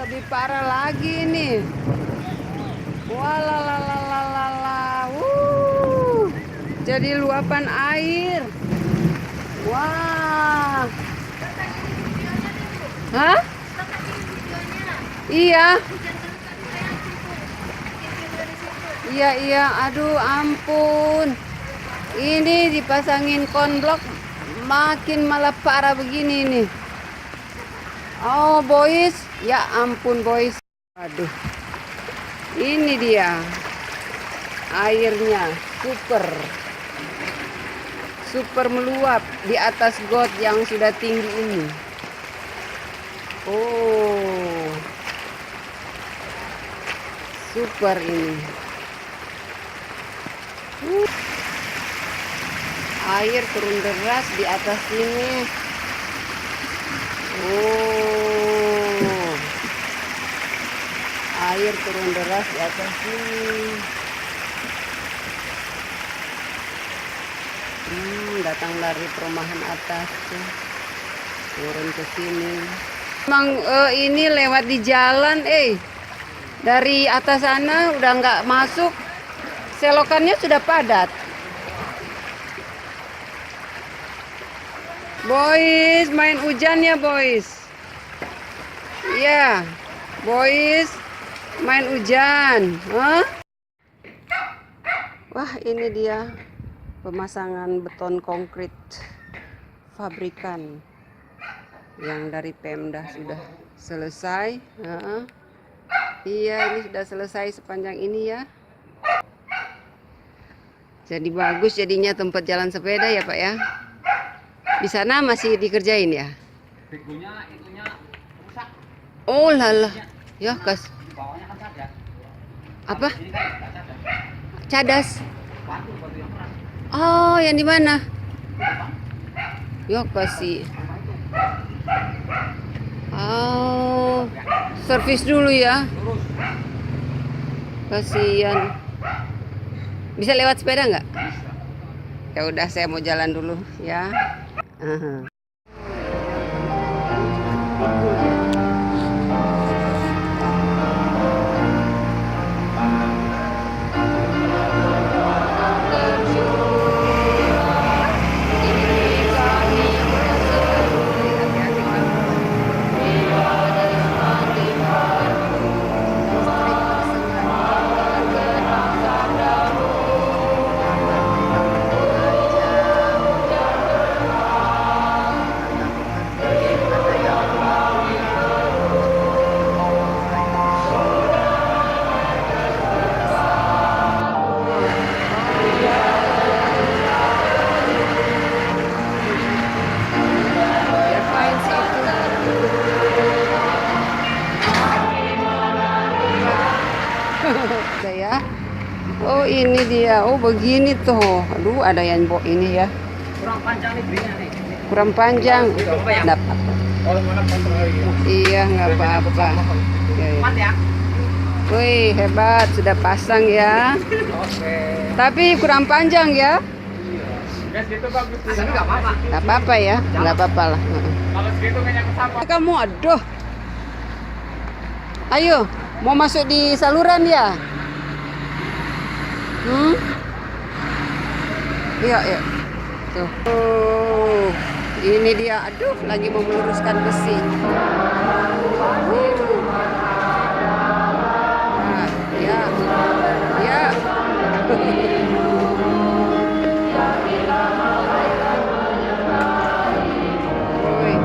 lebih parah lagi nih. Walalalala. Jadi luapan air. Wah. Hah? Iya. Iya. Aduh, ampun. Ini dipasangin konblok makin malah parah begini nih. Oh, boys. Ya ampun, boys. Aduh. Ini dia. Airnya super meluap di atas got yang sudah tinggi ini. Oh. Super ini. Air turun deras di atas sini. Oh. Air turun deras di atas sini. Datang dari perumahan atas tuh. Turun ke sini. Emang ini lewat di jalan, dari atas sana udah nggak masuk. Selokannya sudah padat. Boys, main hujan ya, boys. Iya, boys, main hujan. Huh? Wah, ini dia pemasangan beton konkrit fabrikan yang dari Pemda sudah selesai. Iya, ini sudah selesai sepanjang ini ya. Jadi bagus jadinya tempat jalan sepeda ya, Pak ya. Di sana masih dikerjain ya? Itunya rusak. Oh lala, ya kas. Bawahnya kan cadas. Apa? Ini kan nggak cadas. Cadas. Batu yang keras. Oh, yang di mana? Ya kasih. Oh, servis dulu ya. Lurus. Kasihan. Bisa lewat sepeda nggak? Bisa. Ya udah, saya mau jalan dulu ya. Ya. Oh, ini dia. Oh, begini tuh. Aduh, ada yang bawa ini ya. Kurang panjang nih belinya nih. Kurang panjang. Enggak apa-apa. Iya, nggak apa-apa. Ya. Wih, hebat, sudah pasang ya. Oke. Tapi kurang panjang ya. Gas gitu bagus. Tapi nggak apa-apa. Nggak apa-apa ya, nggak apa-apa lah. Kalau segitu nggak nyangkut sampah. Kamu, aduh. Ayo, mau masuk di saluran ya? Iya. Tuh. Oh, ini dia. Aduh, lagi mau meluruskan besi. Nah, ya. Woi.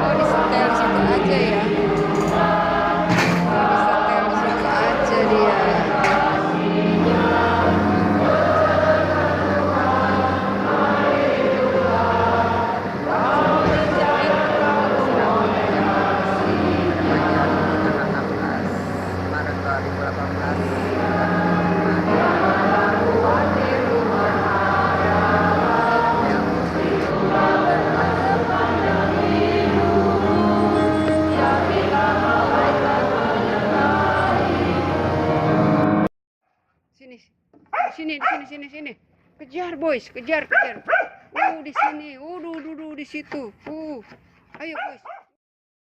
Oh, disetel di situ aja ya. Disetel di situ aja dia. Sini. Kejar, boys, kejar. Di sini. Duh, di situ. Ayo, boys.